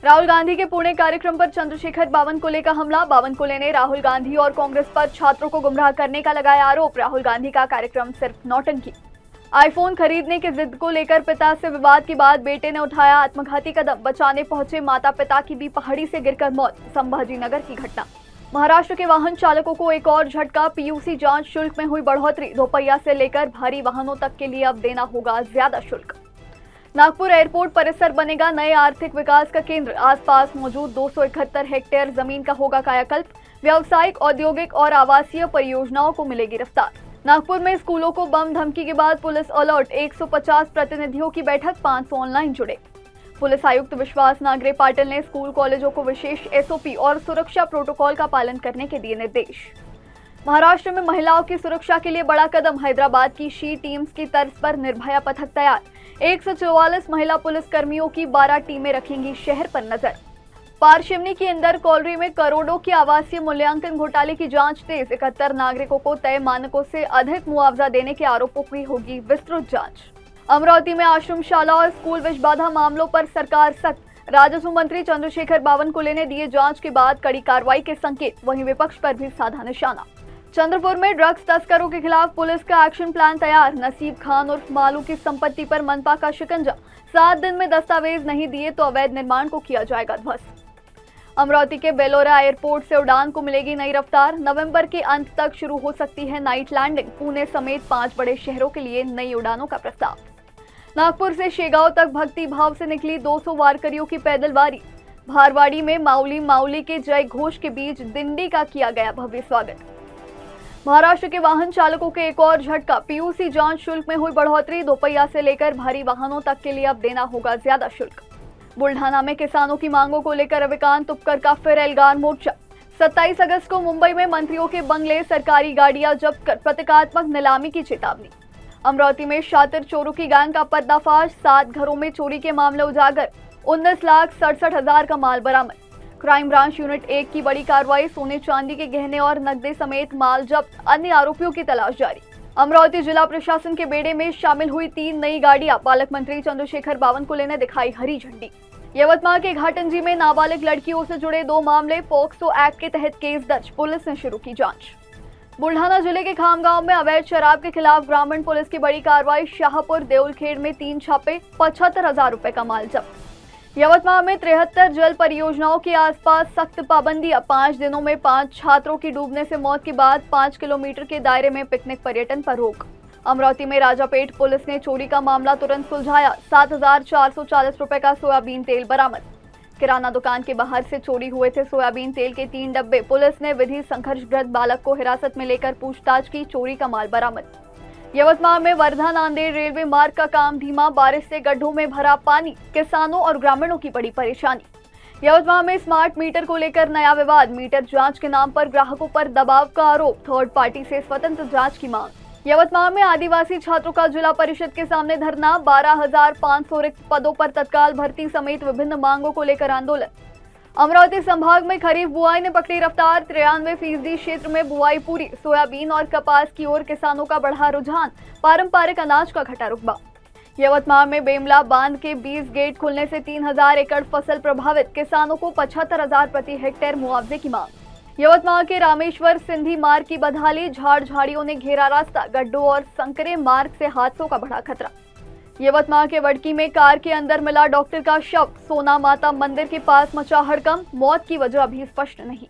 राहुल गांधी के पुणे कार्यक्रम पर चंद्रशेखर बावनकुले का हमला। बावनकुले ने राहुल गांधी और कांग्रेस पर छात्रों को गुमराह करने का लगाया आरोप। राहुल गांधी का कार्यक्रम सिर्फ नौटंकी। आईफोन खरीदने की जिद को लेकर पिता से विवाद के बाद बेटे ने उठाया आत्मघाती कदम। बचाने पहुंचे माता पिता की भी पहाड़ी से गिरकर मौत। संभाजी नगर की घटना। महाराष्ट्र के वाहन चालकों को एक और झटका। पीयूसी जांच शुल्क में हुई बढ़ोतरी। दोपहिया से लेकर भारी वाहनों तक के लिए अब देना होगा ज्यादा शुल्क। नागपुर एयरपोर्ट परिसर बनेगा नए आर्थिक विकास का केंद्र। आसपास मौजूद 271 हेक्टेयर जमीन का होगा कायाकल्प। व्यावसायिक, औद्योगिक और आवासीय परियोजनाओं को मिलेगी रफ्तार। नागपुर में स्कूलों को बम धमकी के बाद पुलिस अलर्ट। 150 प्रतिनिधियों की बैठक, 500 ऑनलाइन जुड़े। पुलिस आयुक्त विश्वास नागरे पाटिल ने स्कूल कॉलेजों को विशेष एसओपी और सुरक्षा प्रोटोकॉल का पालन करने के दिए निर्देश। महाराष्ट्र में महिलाओं की सुरक्षा के लिए बड़ा कदम। हैदराबाद की शी टीम्स की तर्ज पर निर्भया पथक तैयार। 144 महिला पुलिस कर्मियों की 12 टीमें रखेंगी शहर पर नजर। पारशिवनी की इंदर कॉलोनी में करोड़ों के आवासीय मूल्यांकन घोटाले की जांच तेज। 71 नागरिकों को तय मानकों से अधिक मुआवजा देने के आरोपों की होगी विस्तृत जांच। अमरावती में आश्रमशाला और स्कूल विषबाधा मामलों पर सरकार सख्त। राजस्व मंत्री चंद्रशेखर बावनकुले ने दिए जांच के बाद कड़ी कार्रवाई के संकेत। वहीं विपक्ष पर भी साधा निशाना। चंद्रपुर में ड्रग्स तस्करों के खिलाफ पुलिस का एक्शन प्लान तैयार। नसीब खान उर्फ मालू की संपत्ति पर मनपा का शिकंजा। 7 दिन में दस्तावेज नहीं दिए तो अवैध निर्माण को किया जाएगा ध्वस्त। अमरावती के बेलोरा एयरपोर्ट से उड़ान को मिलेगी नई रफ्तार। नवंबर के अंत तक शुरू हो सकती है नाइट लैंडिंग। पुणे समेत 5 बड़े शहरों के लिए नई उड़ानों का प्रस्ताव। नागपुर से शेगांव तक भक्ति भाव से निकली 200 वारकरियों की पैदल वारी। भारवाड़ी में माउली के जय घोष के बीच दिंडी का किया गया भव्य स्वागत। महाराष्ट्र के वाहन चालकों के एक और झटका। पीयूसी जांच शुल्क में हुई बढ़ोतरी। दोपहिया से लेकर भारी वाहनों तक के लिए अब देना होगा ज्यादा शुल्क। बुल्ढाना में किसानों की मांगों को लेकर रविकांत तुपकर का फिर एल्गार मोर्चा। 27 अगस्त को मुंबई में मंत्रियों के बंगले, सरकारी गाड़ियां जब्त कर प्रतीकात्मक नीलामी की चेतावनी। अमरावती में शातिर चोरों की गैंग का पर्दाफाश। 7 घरों में चोरी के मामले उजागर। 19,67,000 का माल बरामद। क्राइम ब्रांच यूनिट 1 की बड़ी कार्रवाई। सोने चांदी के गहने और नकदी समेत माल जब्त। अन्य आरोपियों की तलाश जारी। अमरावती जिला प्रशासन के बेड़े में शामिल हुई 3 नई गाड़ियां। पालक मंत्री चंद्रशेखर बावनकुले ने दिखाई हरी झंडी। यवतमाल के घाटंजी में नाबालिग लड़कियों से जुड़े 2 मामले। पॉक्सो एक्ट के तहत केस दर्ज। पुलिस ने शुरू की जांच। बुल्ढाना जिले के खामगांव में अवैध शराब के खिलाफ ग्रामीण पुलिस की बड़ी कार्रवाई। शाहपुर देउलखेड़ में 3 छापे, 75,000 रुपए का माल जब्त। यवतमाल में 73 जल परियोजनाओं के आसपास सख्त पाबंदियां। 5 दिनों में 5 छात्रों की डूबने से मौत के बाद 5 किलोमीटर के दायरे में पिकनिक पर्यटन पर रोक। अमरावती में राजापेट पुलिस ने चोरी का मामला तुरंत सुलझाया। 7,440 रुपए का सोयाबीन तेल बरामद। किराना दुकान के बाहर से चोरी हुए थे सोयाबीन तेल के 3 डब्बे। पुलिस ने विधि संघर्षरत बालक को हिरासत में लेकर पूछताछ की। चोरी का माल बरामद। यवतमाल में वर्धा नांदेड़ रेलवे मार्ग का काम धीमा। बारिश से गड्ढों में भरा पानी। किसानों और ग्रामीणों की बड़ी परेशानी। यवतमाल में स्मार्ट मीटर को लेकर नया विवाद। मीटर जांच के नाम पर ग्राहकों पर दबाव का आरोप। थर्ड पार्टी से स्वतंत्र जांच की मांग। यवतमाल में आदिवासी छात्रों का जिला परिषद के सामने धरना। 12,500 रिक्त पदों पर तत्काल भर्ती समेत विभिन्न मांगों को लेकर आंदोलन। अमरावती संभाग में खरीफ बुआई ने पकड़ी रफ्तार। 93% क्षेत्र में बुआई पूरी। सोयाबीन और कपास की ओर किसानों का बढ़ा रुझान। पारंपरिक अनाज का घटा रुतबा। यवतमाल में बेमला बांध के 20 गेट खुलने से 3,000 एकड़ फसल प्रभावित। किसानों को 75,000 प्रति हेक्टेयर मुआवजे की मांग। यवतमाल के रामेश्वर सिंधी मार्ग की बदहाली। झाड़ियों ने घेरा रास्ता। गड्ढों और संकरे मार्ग से हादसों का बढ़ा खतरा। यवतमाल के वडकी में कार के अंदर मिला डॉक्टर का शव। सोना माता मंदिर के पास मचा हड़कंप। मौत की वजह अभी स्पष्ट नहीं।